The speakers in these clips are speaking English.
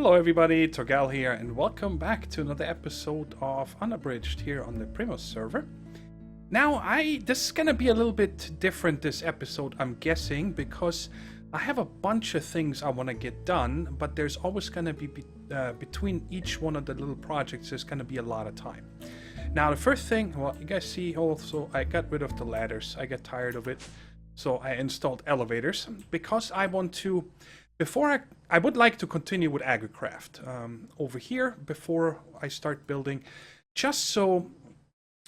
Hello everybody, Thorgal here, and welcome back to another episode of Unabridged here on the Primus server. Now, this is gonna be a little bit different this episode, I'm guessing, because I have a bunch of things I want to get done, but there's always gonna be, between each one of the little projects, there's gonna be a lot of time. Now, the first thing, well, you guys see also, I got rid of the ladders. I got tired of it, so I installed elevators, because I want to... I would like to continue with agricraft over here before I start building, just so,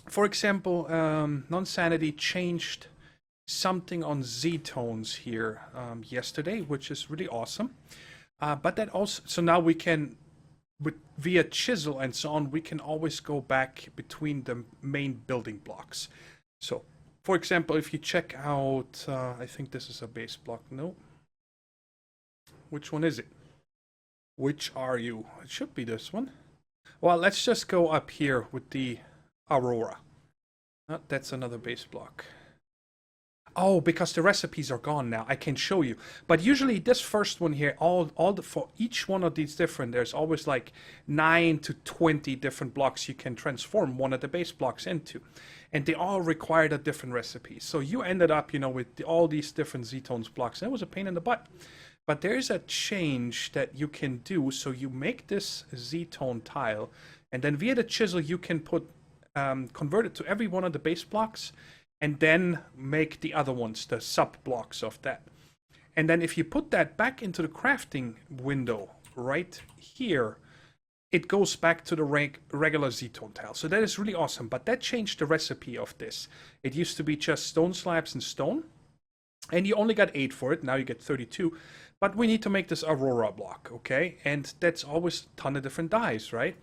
for example, Non-Sanity changed something on Z-tones here yesterday, which is really awesome. But that also, so now we can, via chisel and so on, we can always go back between the main building blocks. So, for example, if you check out, I think this is a base block, no. Which one is it? Which are you? It should be this one. Well, let's just go up here with the Aurora. That's another base block. Oh, because the recipes are gone now. I can show you. But usually this first one here, for each one of these different, there's always like 9 to 20 different blocks you can transform one of the base blocks into. And they all required a different recipe. So you ended up, you know, with all these different Z-tones blocks. And it was a pain in the butt. But there's a change that you can do. So you make this Z-tone tile, and then via the chisel you can convert it to every one of the base blocks, and then make the other ones the sub blocks of that. And then if you put that back into the crafting window right here, it goes back to the regular Z-tone tile. So that is really awesome. But that changed the recipe of this. It used to be just stone slabs and stone, and you only got 8 for it. Now you get 32. But we need to make this Aurora block, okay? And that's always a ton of different dies, right?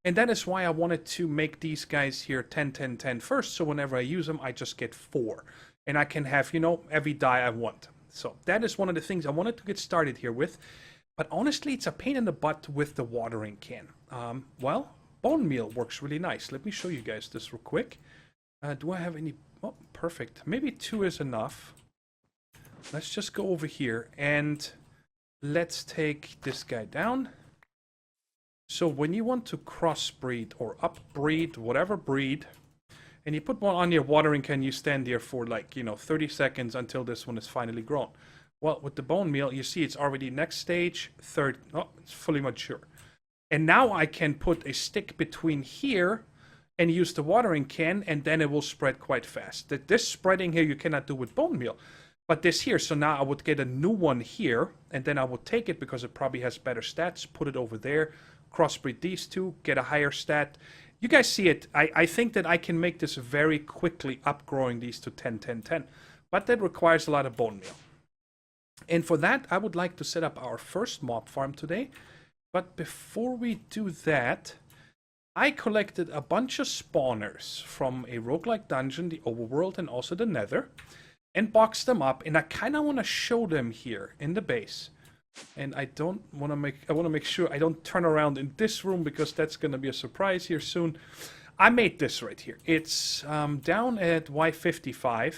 And that is why I wanted to make these guys here 10, 10, 10 first. So whenever I use them, I just get 4. And I can have, you know, every die I want. So that is one of the things I wanted to get started here with. But honestly, it's a pain in the butt with the watering can. Well, bone meal works really nice. Let me show you guys this real quick. Do I have any... Oh, perfect. Maybe 2 is enough. Let's just go over here and... let's take this guy down. So when you want to crossbreed or upbreed, whatever breed, and you put one on your watering can, you stand there for like, you know, 30 seconds until this one is finally grown. Well, with the bone meal, you see it's already next stage, third, oh, it's fully mature. And now I can put a stick between here and use the watering can, and then it will spread quite fast. This spreading here you cannot do with bone meal. But this here, so now I would get a new one here, and then I would take it because it probably has better stats, put it over there, crossbreed these two, get a higher stat. You guys see it. I think that I can make this very quickly, upgrowing these to 10, 10, 10. But that requires a lot of bone meal. And for that, I would like to set up our first mob farm today. But before we do that, I collected a bunch of spawners from a roguelike dungeon, the overworld, and also the nether. And box them up, and I kind of want to show them here in the base. And I want to make sure I don't turn around in this room, because that's going to be a surprise here soon. I made this right here. It's down at Y55,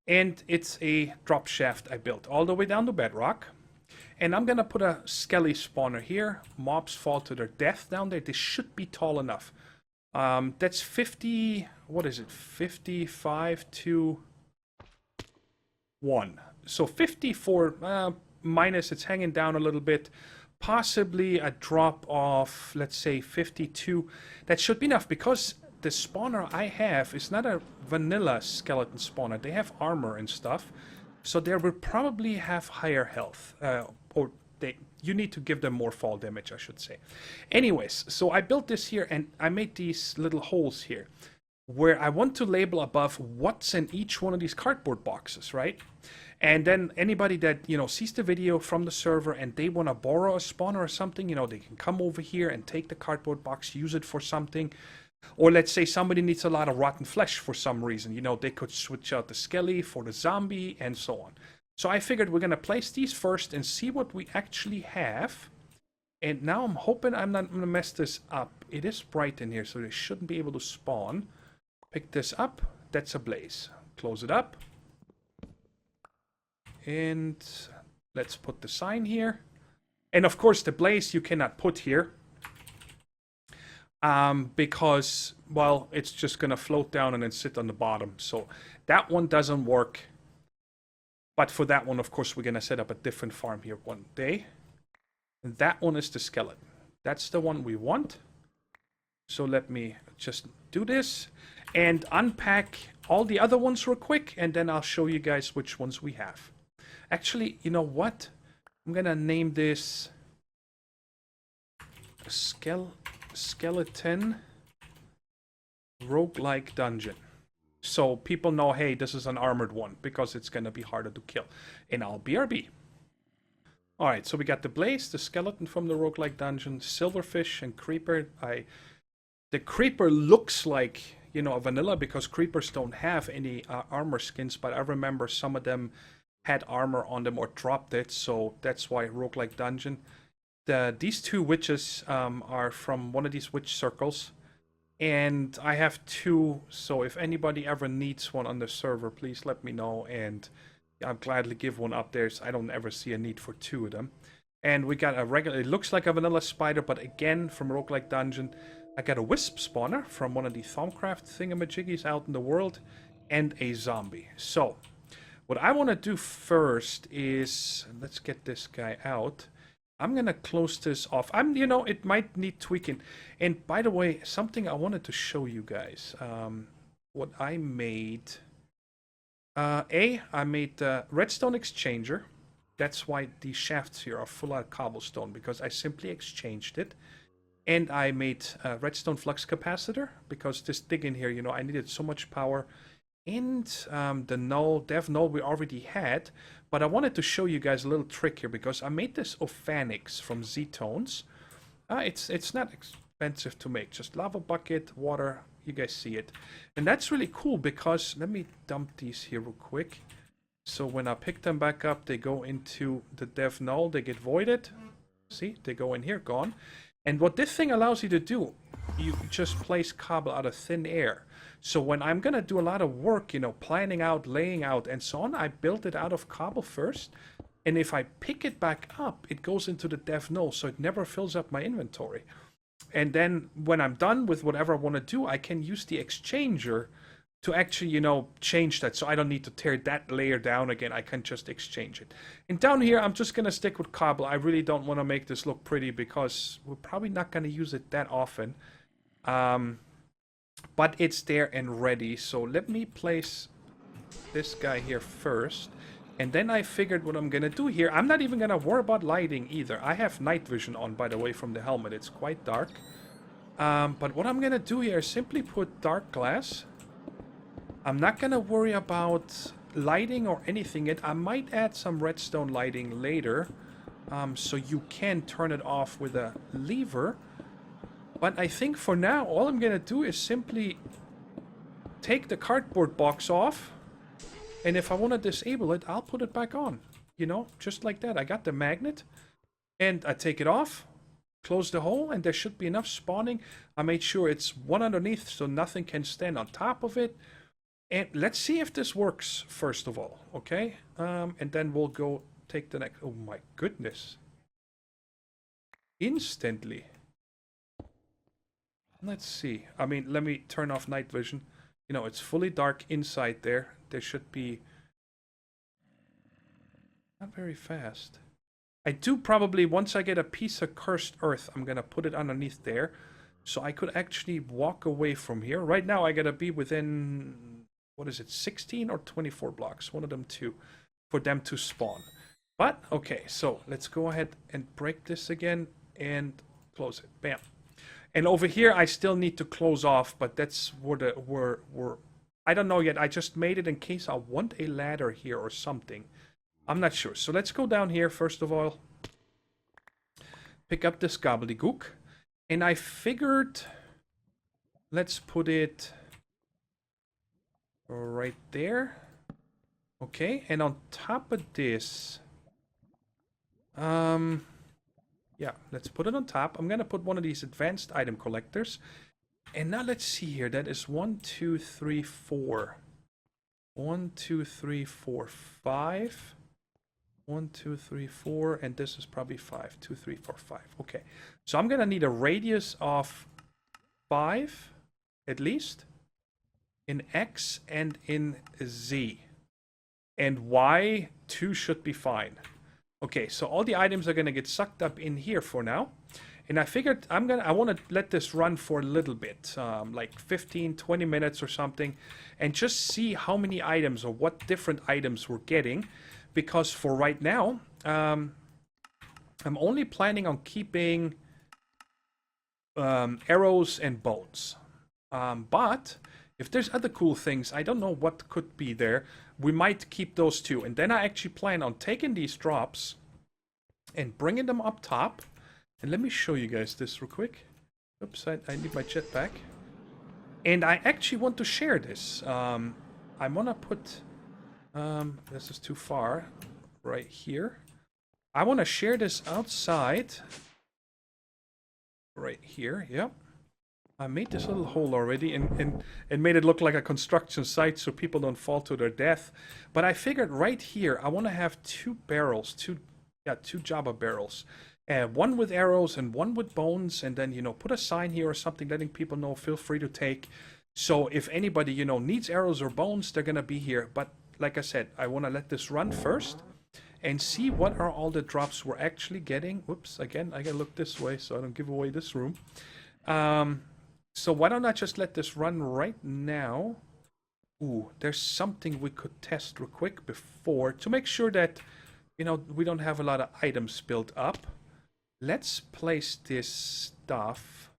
and it's a drop shaft I built all the way down to bedrock. And I'm going to put a skelly spawner here. Mobs fall to their death down there. They should be tall enough. That's 50, what is it, 55 to... 1. So 54 minus, it's hanging down a little bit. Possibly a drop of, let's say, 52. That should be enough, because the spawner I have is not a vanilla skeleton spawner. They have armor and stuff. So they will probably have higher health. You need to give them more fall damage, I should say. Anyways, so I built this here, and I made these little holes here, where I want to label above what's in each one of these cardboard boxes, right? And then anybody that, you know, sees the video from the server and they want to borrow a spawner or something, you know, they can come over here and take the cardboard box, use it for something. Or let's say somebody needs a lot of rotten flesh for some reason, you know, they could switch out the skelly for the zombie and so on. So I figured we're going to place these first and see what we actually have. And now I'm hoping I'm not going to mess this up. It is bright in here, so they shouldn't be able to spawn. Pick this up. That's a blaze. Close it up. And let's put the sign here. And of course, the blaze you cannot put here. Because, well, it's just going to float down and then sit on the bottom. So that one doesn't work. But for that one, of course, we're going to set up a different farm here one day. And that one is the skeleton. That's the one we want. So let me just do this and unpack all the other ones real quick. And then I'll show you guys which ones we have. Actually, you know what? I'm going to name this Skeleton Roguelike Dungeon. So people know, hey, this is an armored one, because it's going to be harder to kill. And I'll BRB. Alright, so we got the blaze, the skeleton from the roguelike dungeon, silverfish, and creeper. The creeper looks like, you know, a vanilla, because creepers don't have any armor skins, but I remember some of them had armor on them or dropped it, so that's why roguelike dungeon. These two witches are from one of these witch circles, and I have two, so if anybody ever needs one on the server, please let me know, and I'll gladly give one up there. So I don't ever see a need for two of them. And we got a regular, it looks like a vanilla spider, but again, from roguelike dungeon, I got a wisp spawner from one of the Thaumcraft thingamajiggies out in the world, and a zombie. So, what I want to do first is, let's get this guy out. I'm going to close this off. You know, it might need tweaking. And by the way, something I wanted to show you guys. What I made. I made the redstone exchanger. That's why these shafts here are full of cobblestone, because I simply exchanged it. And I made a redstone flux capacitor, because this dig in here, you know, I needed so much power. And the dev null we already had. But I wanted to show you guys a little trick here, because I made this Ophanix from Z-Tones. It's not expensive to make, just lava bucket, water, you guys see it. And that's really cool, because, let me dump these here real quick. So when I pick them back up, they go into the dev null, they get voided. See, they go in here, gone. And what this thing allows you to do, you just place cobble out of thin air. So when I'm going to do a lot of work, you know, planning out, laying out, and so on, I build it out of cobble first. And if I pick it back up, it goes into the dev null, so it never fills up my inventory. And then when I'm done with whatever I want to do, I can use the exchanger to actually, you know, change that. So I don't need to tear that layer down again. I can just exchange it. And down here, I'm just going to stick with cobble. I really don't want to make this look pretty, because we're probably not going to use it that often. But it's there and ready. So let me place this guy here first. And then I figured what I'm going to do here. I'm not even going to worry about lighting either. I have night vision on, by the way, from the helmet. It's quite dark. But what I'm going to do here is simply put dark glass. I'm not going to worry about lighting or anything. I might add some redstone lighting later. So you can turn it off with a lever. But I think for now, all I'm going to do is simply take the cardboard box off. And if I want to disable it, I'll put it back on. You know, just like that. I got the magnet. And I take it off. Close the hole. And there should be enough spawning. I made sure it's one underneath, so nothing can stand on top of it. And let's see if this works, first of all. Okay? And then we'll go take the next... Oh my goodness. Instantly. Let's see. I mean, let me turn off night vision. You know, it's fully dark inside there. There should be... Not very fast. I do probably, once I get a piece of cursed earth, I'm going to put it underneath there. So I could actually walk away from here. Right now, I got to be within... What is it? 16 or 24 blocks? One of them two. For them to spawn. But, okay. So, let's go ahead and break this again. And close it. Bam. And over here, I still need to close off, but that's where I don't know yet. I just made it in case I want a ladder here or something. I'm not sure. So let's go down here, first of all. Pick up this gobbledygook. And I figured, let's put it right there. Okay, and on top of this... Yeah, let's put it on top. I'm going to put one of these advanced item collectors. And now let's see here. That is 1, 2, 3, 4. 1, 2, 3, 4, 5. 1, 2, 3, 4, and this is probably 5. 2, 3, 4, 5. Okay. So I'm gonna need a radius of 5 at least in X and in Z. And Y, 2 should be fine. Okay, so all the items are gonna get sucked up in here for now. And I figured I want to let this run for a little bit, like 15, 20 minutes or something, and just see how many items or what different items we're getting. Because for right now, I'm only planning on keeping arrows and bones. But if there's other cool things, I don't know what could be there, we might keep those too. And then I actually plan on taking these drops and bringing them up top. And let me show you guys this real quick. Oops, I need my jetpack. And I actually want to share this. I'm gonna put... this is too far. Right here. I want to share this outside. Right here, yep. I made this little hole already and made it look like a construction site so people don't fall to their death. But I figured right here, I want to have 2 barrels, two Java barrels. One with arrows and one with bones, and then, you know, put a sign here or something letting people know, feel free to take. So if anybody, you know, needs arrows or bones, they're gonna be here. But like I said, I want to let this run first and see what are all the drops we're actually getting. Whoops, again, I gotta look this way so I don't give away this room. So why don't I just let this run right now? Ooh, there's something we could test real quick before to make sure that, you know, we don't have a lot of items built up. Let's place this stuff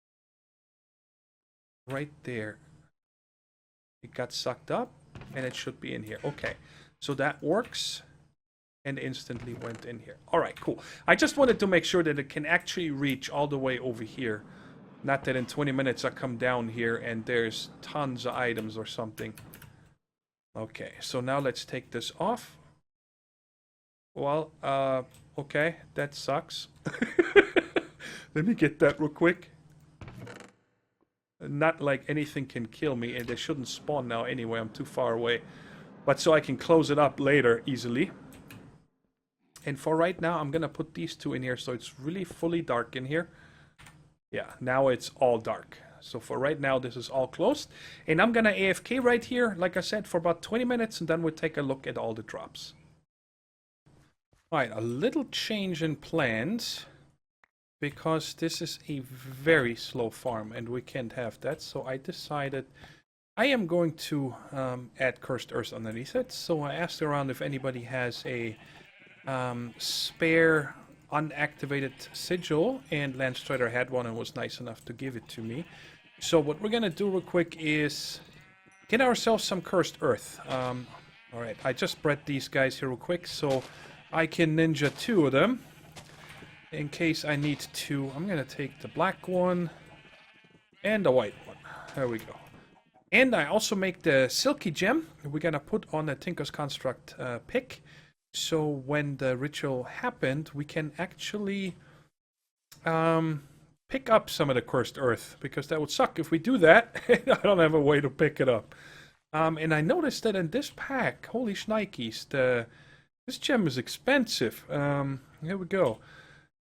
right there. It got sucked up and it should be in here. Okay, so that works and instantly went in here. All right, cool. I just wanted to make sure that it can actually reach all the way over here. Not that in 20 minutes I come down here and there's tons of items or something. Okay, so now let's take this off. Well, okay, that sucks. Let me get that real quick. Not like anything can kill me, and they shouldn't spawn now anyway, I'm too far away. But so I can close it up later easily. And for right now, I'm gonna put these 2 in here so it's really fully dark in here. Yeah, now it's all dark. So for right now, this is all closed. And I'm gonna AFK right here, like I said, for about 20 minutes, and then we'll take a look at all the drops. Alright, a little change in plans, because this is a very slow farm and we can't have that. So I decided I am going to add cursed earth underneath it. So I asked around if anybody has a spare unactivated sigil, and Landstrider had one and was nice enough to give it to me. So what we're gonna do real quick is get ourselves some cursed earth. Alright, I just bred these guys here real quick so I can ninja 2 of them in case I need to. I'm gonna take the black one and the white one. There we go. And I also make the silky gem we're gonna put on the Tinker's Construct pick. So when the ritual happened, we can actually pick up some of the cursed earth, because that would suck if we do that and I don't have a way to pick it up. And I noticed that in this pack, holy shnikes, this gem is expensive. Here we go.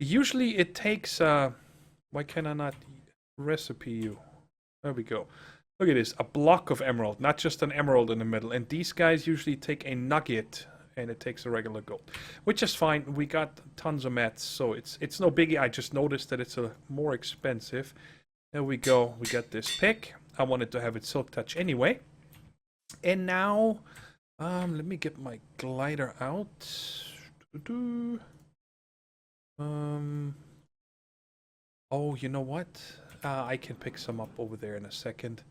Usually it takes, why can I not recipe you? There we go. Look at this, a block of emerald, not just an emerald in the middle. And these guys usually take a nugget, and it takes a regular gold, which is fine. We got tons of mats, so it's no biggie. I just noticed that it's more expensive. There we go. We got this pick. I wanted to have it silk touch anyway. And now, let me get my glider out. Oh, you know what? I can pick some up over there in a second.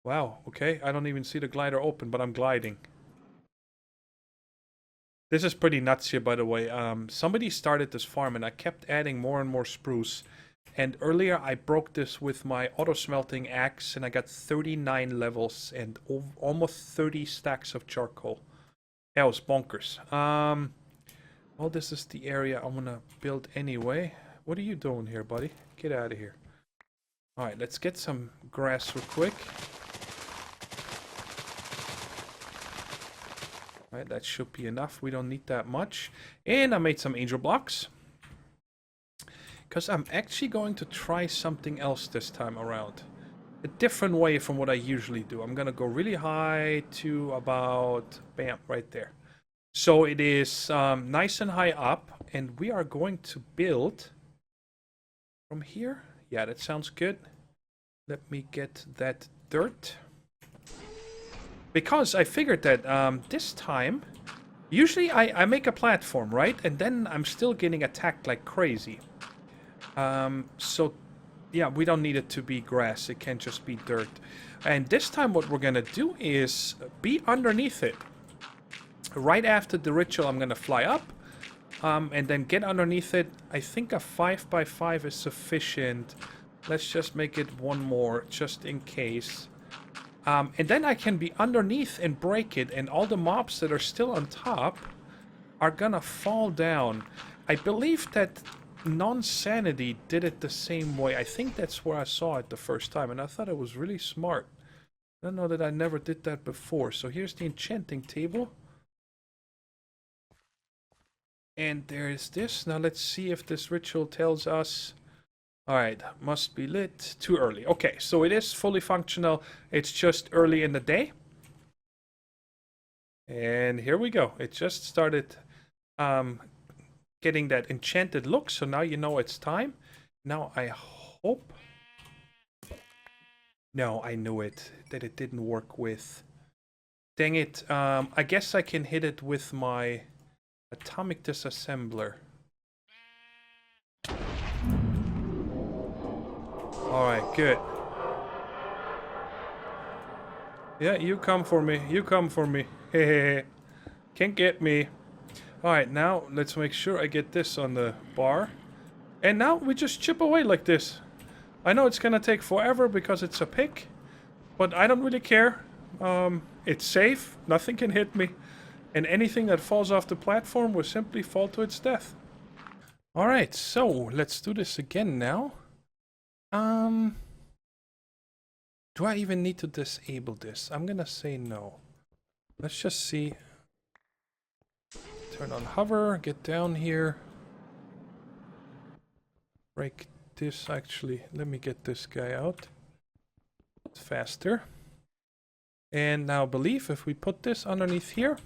Wow, okay. I don't even see the glider open, but I'm gliding. This is pretty nuts here, by the way. Somebody started this farm, and I kept adding more and more spruce. And earlier, I broke this with my auto-smelting axe, and I got 39 levels and almost 30 stacks of charcoal. That was bonkers. Well, this is the area I'm gonna build anyway. What are you doing here, buddy? Get out of here. Alright, let's get some grass real quick. Alright, that should be enough. We don't need that much. And I made some angel blocks. Because I'm actually going to try something else this time around. A different way from what I usually do. I'm going to go really high to about, bam, right there. So it is nice and high up. And we are going to build from here. Yeah, that sounds good. Let me get that dirt. Because I figured that this time, usually I make a platform, right? And then I'm still getting attacked like crazy. So, yeah, we don't need it to be grass. It can just be dirt. And this time what we're going to do is be underneath it. Right after the ritual, I'm going to fly up. And then get underneath it. I think a 5x5 is sufficient. Let's just make it one more, just in case. And then I can be underneath and break it, and all the mobs that are still on top are gonna fall down. I believe that Non-Sanity did it the same way. I think that's where I saw it the first time, and I thought it was really smart. I don't know that I never did that before. So here's the enchanting table. And there's this. Now let's see if this ritual tells us... Alright, must be lit. Too early. Okay, so it is fully functional. It's just early in the day. And here we go. It just started getting that enchanted look. So now you know it's time. Now I hope... No, I knew it. That it didn't work with... Dang it. I guess I can hit it with my atomic disassembler. Alright, good. Yeah, you come for me. You come for me. Hehehe. Can't get me. Alright, now let's make sure I get this on the bar. And now we just chip away like this. I know it's gonna take forever because it's a pick. But I don't really care. It's safe. Nothing can hit me. And anything that falls off the platform will simply fall to its death. Alright, so let's do this again now. Do I even need to disable this? I'm gonna say no. Let's just see. Turn on hover, get down here. Break this actually. Let me get this guy out. It's faster. And now believe if we put this underneath here,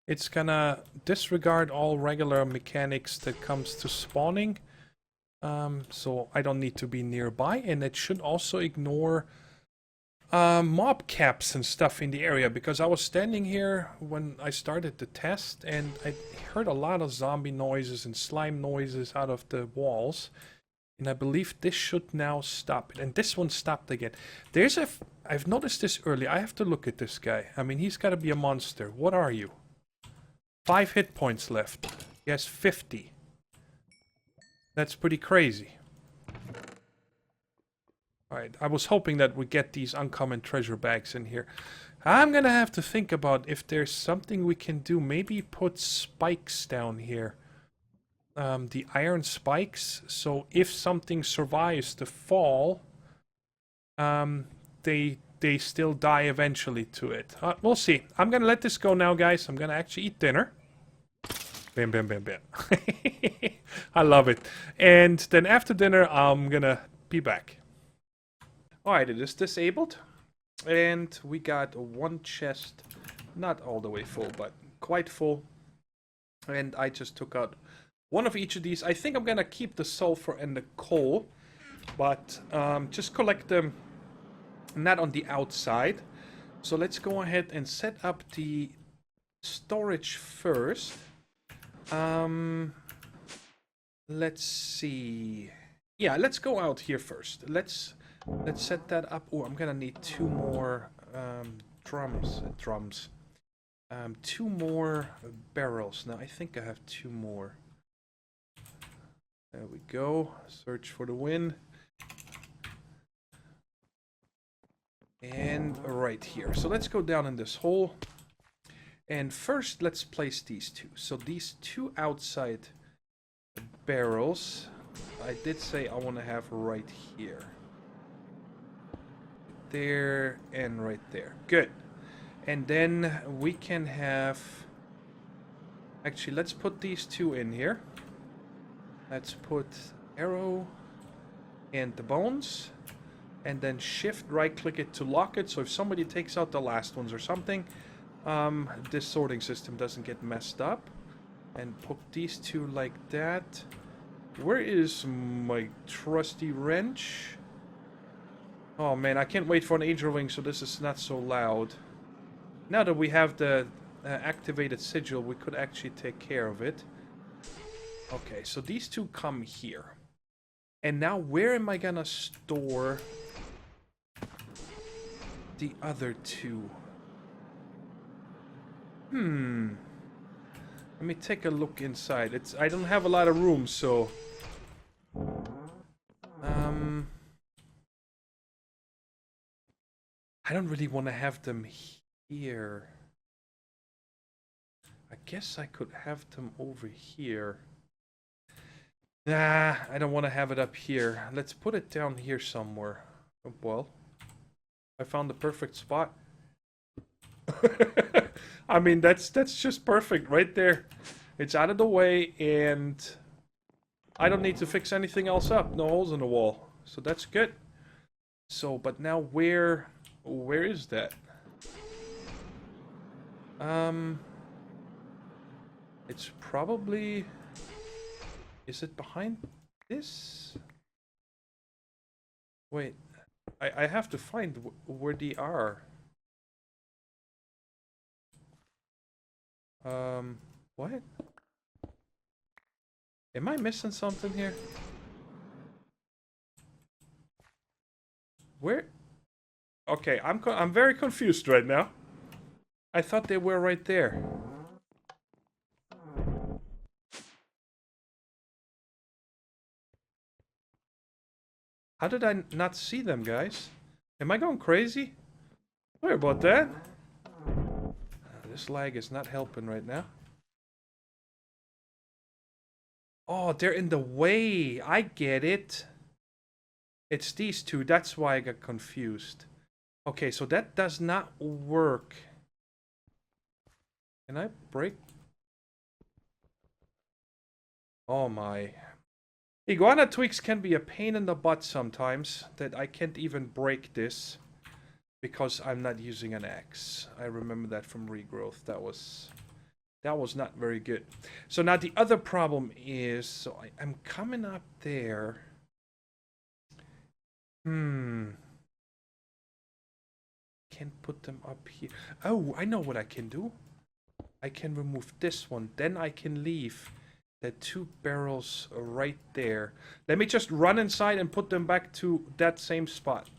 it's gonna disregard all regular mechanics that comes to spawning. So I don't need to be nearby, and it should also ignore mob caps and stuff in the area, because I was standing here when I started the test and I heard a lot of zombie noises and slime noises out of the walls, and I believe this should now stop it. And this one stopped again. I've noticed this earlier. I have to look at this guy. I mean, he's got to be a monster. What are you? 5 hit points left. He has 50. That's pretty crazy. Alright, I was hoping that we get these uncommon treasure bags in here. I'm gonna have to think about if there's something we can do. Maybe put spikes down here. The iron spikes. So if something survives the fall, they still die eventually to it. We'll see. I'm gonna let this go now, guys. I'm gonna actually eat dinner. Bam, bam, bam, bam. I love it. And then after dinner, I'm gonna be back. Alright, it is disabled. And we got one chest, not all the way full, but quite full. And I just took out one of each of these. I think I'm gonna keep the sulfur and the coal, but just collect them not on the outside. So let's go ahead and set up the storage first. Let's see. Yeah, let's go out here first. Let's set that up. Oh, I'm gonna need 2 more drums. Two more barrels. Now I think I have 2 more. There we go. Search for the win. And right here. So let's go down in this hole. And first, let's place these 2. So these 2 outside barrels, I did say I want to have right here. There and right there. Good. And then we can have Actually, let's put these two in here. Let's put arrow and the bones. And then shift right click it to lock it. So if somebody takes out the last ones or something, this sorting system doesn't get messed up. And put these two like that. Where is my trusty wrench? Oh man, I can't wait for an angel wing so this is not so loud. Now that we have the activated sigil, we could actually take care of it. Okay, so these two come here. And now where am I gonna store the other two? Let me take a look inside. I don't have a lot of room, so I don't really want to have them here. I guess I could have them over here. Nah, I don't want to have it up here. Let's put it down here somewhere. Well, I found the perfect spot. I mean, that's just perfect right there. It's out of the way, and I don't need to fix anything else up. No holes in the wall. So that's good. So, but now where is that? It's probably... Is it behind this? Wait, I have to find where they are. What? Am I missing something here? Where? Okay, I'm very confused right now. I thought they were right there. How did I not see them, guys? Am I going crazy? Sorry about that. This lag is not helping right now. Oh, they're in the way. I get it. It's these two. That's why I got confused. Okay, so that does not work. Can I break? Oh my. Iguana tweaks can be a pain in the butt sometimes, that I can't even break this because I'm not using an axe. I remember that from regrowth. That was not very good. So now the other problem is, so I'm coming up there. Can't put them up here. Oh, I know what I can do. I can remove this one, then I can leave the two barrels right there. Let me just run inside and put them back to that same spot.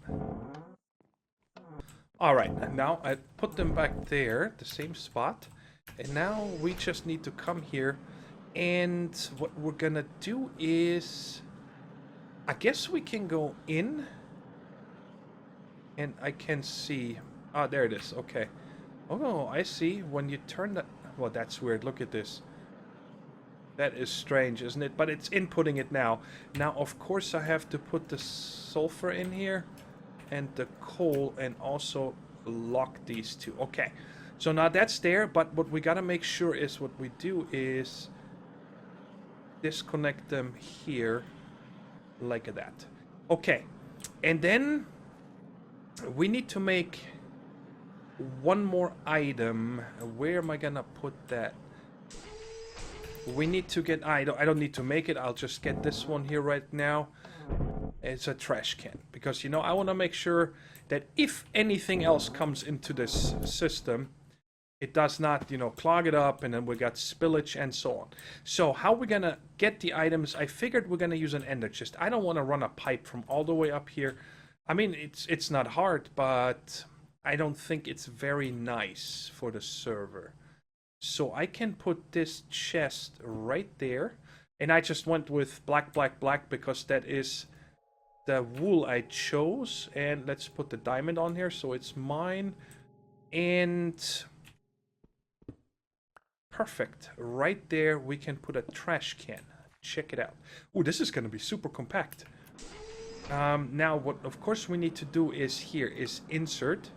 Alright, now I put them back there, the same spot. And now we just need to come here. And what we're gonna do is... I guess we can go in. And I can see... Ah, there it is, okay. Oh, no, I see. When you turn that... Well, that's weird. Look at this. That is strange, isn't it? But it's inputting it now. Now, of course, I have to put the sulfur in here. And the coal. And also lock these two. Okay. So now that's there. But what we gotta make sure is what we do is... disconnect them here. Like that. Okay. And then... we need to make... one more item. Where am I gonna put that? We need to get... I don't need to make it. I'll just get this one here right now. It's a trash can. Because, you know, I want to make sure that if anything else comes into this system, it does not, you know, clog it up, and then we got spillage and so on. So how we're gonna get the items? I figured we're gonna use an ender chest. I don't want to run a pipe from all the way up here. I mean, it's not hard, but... I don't think it's very nice for the server. So I can put this chest right there. And I just went with black, black, black because that is the wool I chose. And let's put the diamond on here so it's mine. And perfect. Right there we can put a trash can. Check it out. Oh, this is going to be super compact. Now what of course we need to do is here is insert.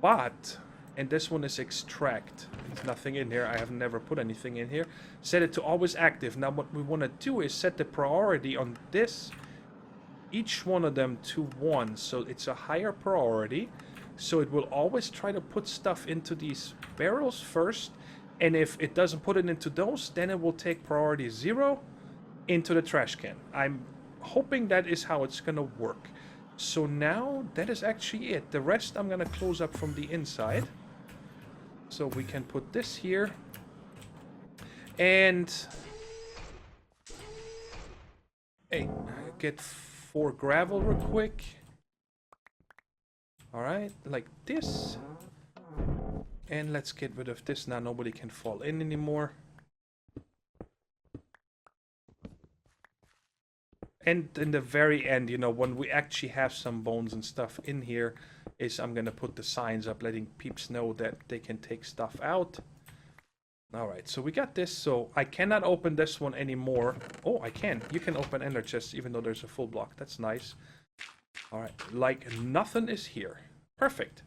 But, And this one is extract. There's nothing in here. I have never put anything in here. Set it to always active. Now what we want to do is set the priority on this, each one of them to 1. So it's a higher priority. So it will always try to put stuff into these barrels first. And if it doesn't put it into those, then it will take priority 0 into the trash can. I'm hoping that is how it's going to work. So now that is actually it. The rest I'm going to close up from the inside. So we can put this here. And hey, get 4 gravel real quick. Alright, like this. And let's get rid of this now. Nobody can fall in anymore. And in the very end, you know, when we actually have some bones and stuff in here, is I'm gonna put the signs up letting peeps know that they can take stuff out. Alright, so we got this. So I cannot open this one anymore. Oh, I can. You can open ender chests even though there's a full block. That's nice. Alright, like nothing is here. Perfect.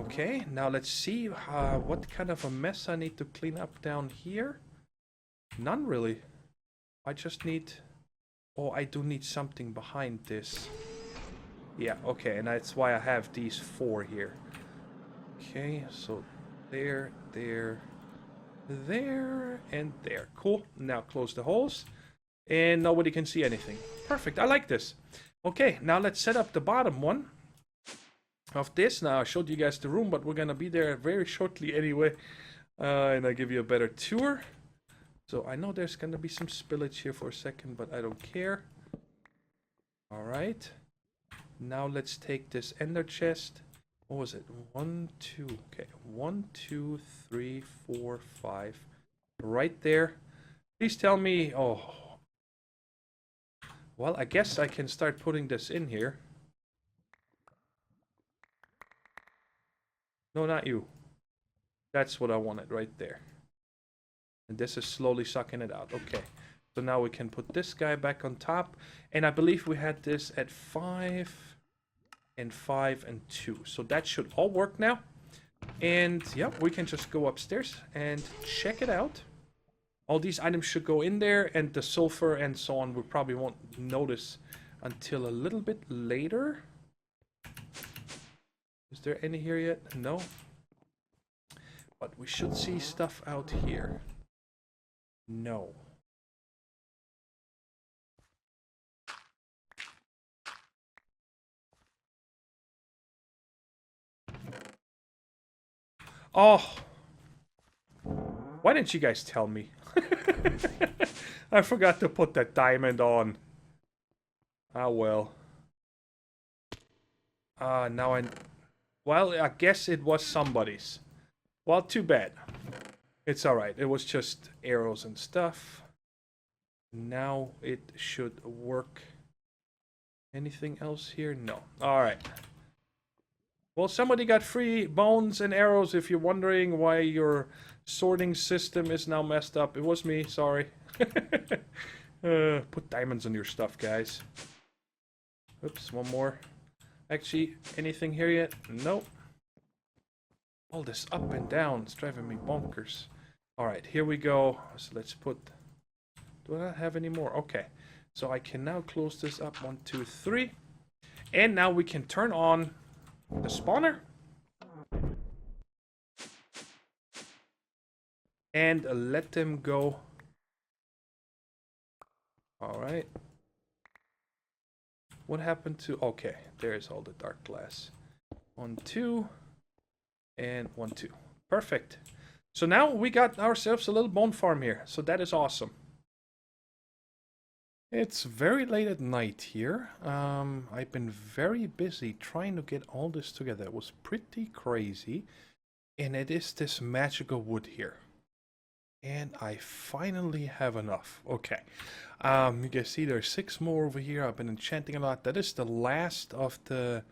Okay, now let's see what kind of a mess I need to clean up down here. None really. I just need... Oh, I do need something behind this. Yeah, okay, and that's why I have these 4 here. Okay, so there, there, there, and there. Cool. Now close the holes. And nobody can see anything. Perfect, I like this. Okay, now let's set up the bottom one of this. Now I showed you guys the room, but we're gonna be there very shortly anyway. And I'll give you a better tour. So I know there's gonna be some spillage here for a second, but I don't care. Alright. Now let's take this ender chest. What was it? 1, 2. Okay. 1, 2, 3, 4, 5. Right there. Please tell me... Oh. Well, I guess I can start putting this in here. No, not you. That's what I wanted right there. And this is slowly sucking it out. Okay. So now we can put this guy back on top. And I believe we had this at 5 and 5 and 2. So that should all work now. And yeah, we can just go upstairs and check it out. All these items should go in there, and the sulfur and so on we probably won't notice until a little bit later. Is there any here yet? No. But we should see stuff out here. No. Oh. Why didn't you guys tell me? I forgot to put that diamond on. Ah, well. Now I... Well, I guess it was somebody's. Well, too bad. It's alright. It was just arrows and stuff. Now it should work. Anything else here? No. Alright. Well, somebody got free bones and arrows if you're wondering why your sorting system is now messed up. It was me, sorry. Put diamonds on your stuff, guys. Oops, one more. Actually, anything here yet? Nope. All this up and down, it's driving me bonkers. Alright, here we go. So let's put... Do I not have any more? Okay. So I can now close this up. 1, 2, 3. And now we can turn on the spawner. And let them go. Alright. What happened to... Okay, there's all the dark glass. 1, 2. And 1, 2. Perfect. So now we got ourselves a little bone farm here. So that is awesome. It's very late at night here. I've been very busy trying to get all this together. It was pretty crazy. And it is this magical wood here. And I finally have enough. Okay. You can see there's 6 more over here. I've been enchanting a lot. That is the last of the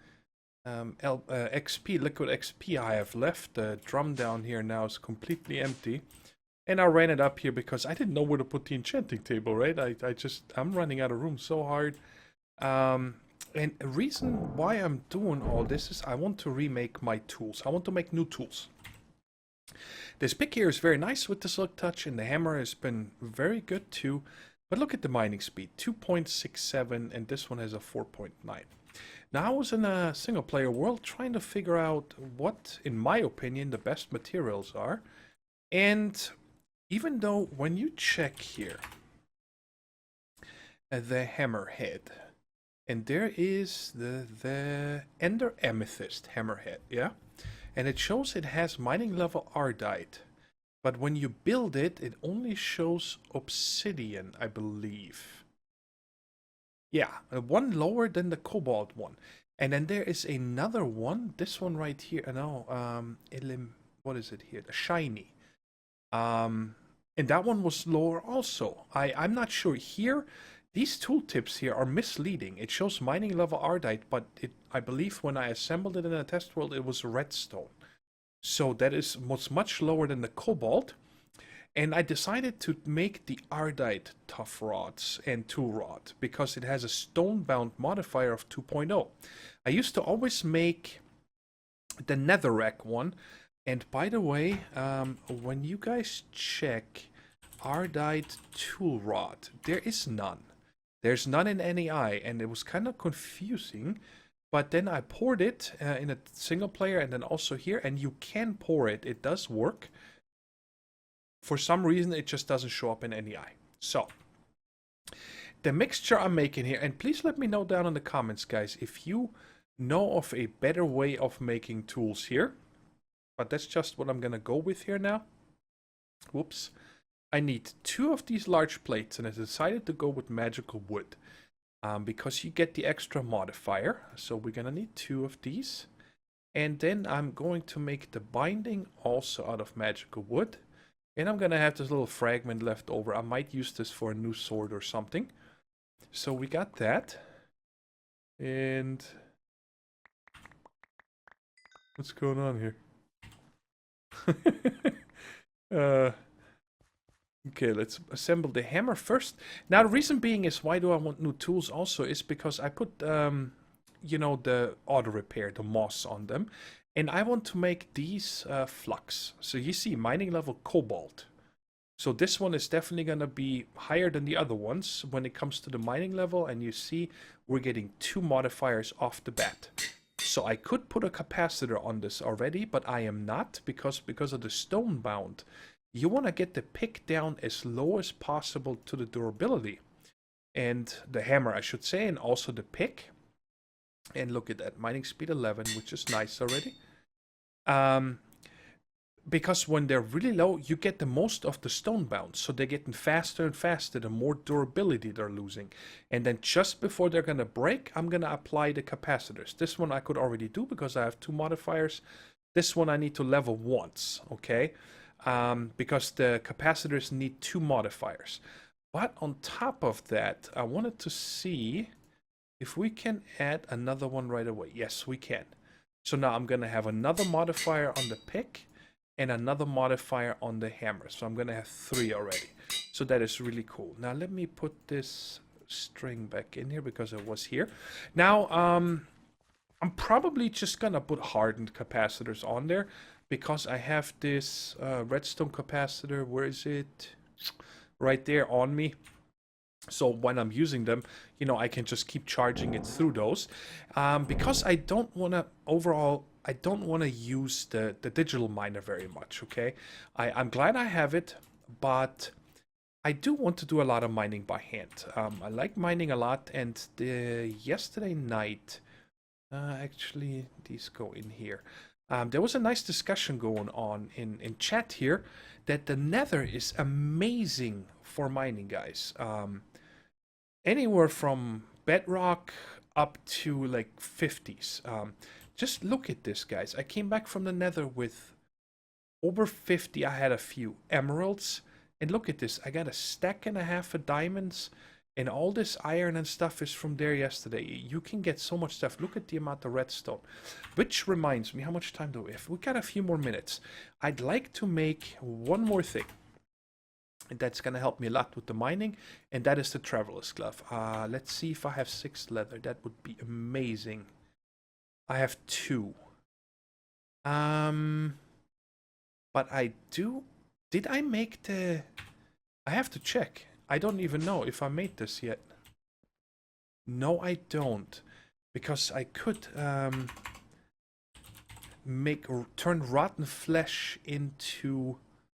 XP, liquid XP I have left. The drum down here now is completely empty. And I ran it up here because I didn't know where to put the enchanting table, right? I'm running out of room so hard. And a reason why I'm doing all this is I want to remake my tools. I want to make new tools. This pick here is very nice with the silk touch, and the hammer has been very good too. But look at the mining speed, 2.67, and this one has a 4.9. Now I was in a single player world trying to figure out what, in my opinion, the best materials are. And even though when you check here, the hammerhead, and there is the Ender Amethyst hammerhead, yeah? And it shows it has mining level Ardite. But when you build it, it only shows obsidian, I believe. Yeah, one lower than the cobalt one. And then there is another one, this one right here. No, what is it here? The shiny. And that one was lower also. I'm not sure here. These tooltips here are misleading. It shows mining level Ardite, but I believe when I assembled it in a test world, it was redstone. So that was much lower than the cobalt. And I decided to make the Ardite tough rods and tool rod because it has a stone-bound modifier of 2.0. I used to always make the netherrack one. And by the way, when you guys check Ardite tool rod, there is none. There's none in NEI, and it was kind of confusing. But then I poured it in a single player and then also here, and you can pour it. It does work. For some reason, it just doesn't show up in NEI. So, the mixture I'm making here, and please let me know down in the comments, guys, if you know of a better way of making tools here. But that's just what I'm going to go with here now. Whoops. I need 2 of these large plates, and I decided to go with magical wood. Because you get the extra modifier. So we're going to need 2 of these. And then I'm going to make the binding also out of magical wood. And I'm going to have this little fragment left over. I might use this for a new sword or something. So we got that. And what's going on here? Okay, let's assemble the hammer first. Now, the reason being is why do I want new tools also is because I put, you know, the auto repair, the moss on them. And I want to make these flux. So you see mining level cobalt. So this one is definitely going to be higher than the other ones when it comes to the mining level. And you see we're getting 2 modifiers off the bat. So I could put a capacitor on this already, but I am not because of the stone bound. You want to get the pick down as low as possible to the durability. And the hammer, I should say, and also the pick. And look at that, mining speed 11, which is nice already. Because when they're really low, you get the most of the stone bound. So they're getting faster and faster, the more durability they're losing. And then just before they're going to break, I'm going to apply the capacitors. This one I could already do because I have 2 modifiers. This one I need to level once, okay? Because the capacitors need 2 modifiers. But on top of that, I wanted to see if we can add another one right away. Yes, we can. So now I'm going to have another modifier on the pick and another modifier on the hammer. So I'm going to have 3 already. So that is really cool. Now let me put this string back in here because it was here. Now I'm probably just going to put hardened capacitors on there. Because I have this redstone capacitor, where is it? Right there on me. So when I'm using them, you know, I can just keep charging it through those. Because I don't want to, overall, I don't want to use the digital miner very much, okay? I'm glad I have it, but I do want to do a lot of mining by hand. I like mining a lot, and yesterday night, actually, these go in here. There was a nice discussion going on in chat here that the nether is amazing for mining, guys. Anywhere from bedrock up to like 50s. Just look at this, guys. I came back from the nether with over 50. I had a few emeralds. And look at this. I got a stack and a half of diamonds. And all this iron and stuff is from there yesterday. You can get so much stuff. Look at the amount of redstone. Which reminds me, how much time do we have? We got a few more minutes. I'd like to make one more thing. And that's going to help me a lot with the mining. And that is the traveler's glove. Let's see if I have 6 leather. That would be amazing. I have 2. But I do... Did I make the... I have to check. I don't even know if I made this yet. No, I don't. Because I could turn rotten flesh into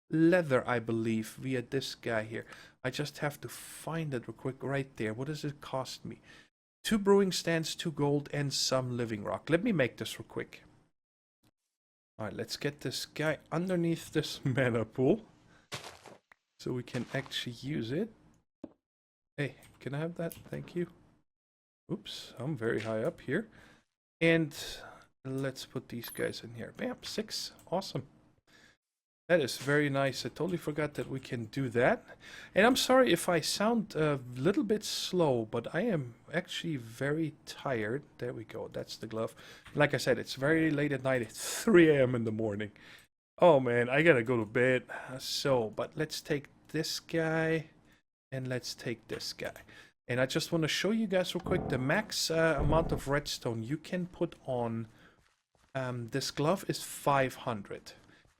leather, I believe, via this guy here. I just have to find it real quick right there. What does it cost me? 2 brewing stands, 2 gold, and some living rock. Let me make this real quick. Alright, let's get this guy underneath this mana pool. So we can actually use it. Hey, can I have that? Thank you. Oops, I'm very high up here. And let's put these guys in here. Bam, 6. Awesome. That is very nice. I totally forgot that we can do that. And I'm sorry if I sound a little bit slow, but I am actually very tired. There we go. That's the glove. Like I said, it's very late at night. It's 3 a.m. in the morning. Oh man, I gotta go to bed. But let's take this guy and let's take this guy. And I just want to show you guys real quick the max amount of redstone you can put on this glove is 500.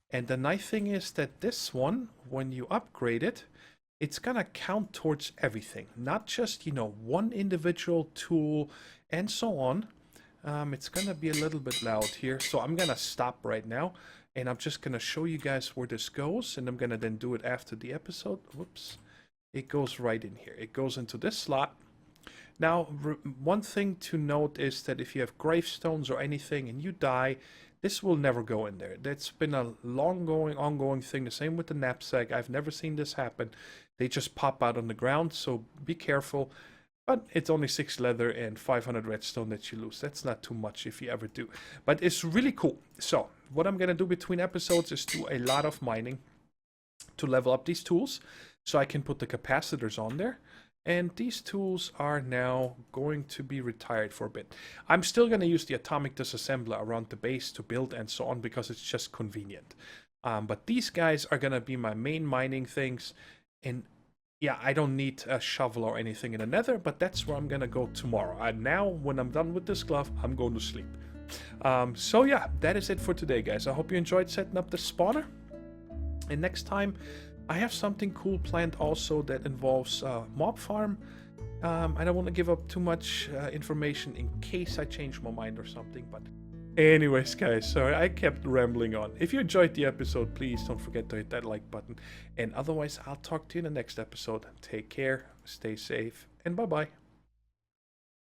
And the nice thing is that this one, when you upgrade it, it's gonna count towards everything. Not just, you know, one individual tool and so on. It's gonna be a little bit loud here, so I'm gonna stop right now. And I'm just gonna show you guys where this goes, and I'm gonna then do it after the episode. Whoops. It goes right in here. It goes into this slot. Now, one thing to note is that if you have gravestones or anything and you die, this will never go in there. That's been a ongoing thing. The same with the knapsack. I've never seen this happen. They just pop out on the ground, so be careful. But it's only 6 leather and 500 redstone that you lose. That's not too much if you ever do. But it's really cool. So, what I'm going to do between episodes is do a lot of mining to level up these tools, so I can put the capacitors on there. And these tools are now going to be retired for a bit. I'm still going to use the atomic disassembler around the base to build and so on because it's just convenient. But these guys are going to be my main mining things. And yeah, I don't need a shovel or anything in the nether, but that's where I'm going to go tomorrow. And now, when I'm done with this glove, I'm going to sleep. So yeah, that is it for today, guys. I hope you enjoyed setting up the spawner. And next time, I have something cool planned also that involves mob farm. I don't want to give up too much information in case I change my mind or something. But anyways, guys, sorry, I kept rambling on. If you enjoyed the episode, please don't forget to hit that like button. And otherwise, I'll talk to you in the next episode. Take care, stay safe, and bye-bye.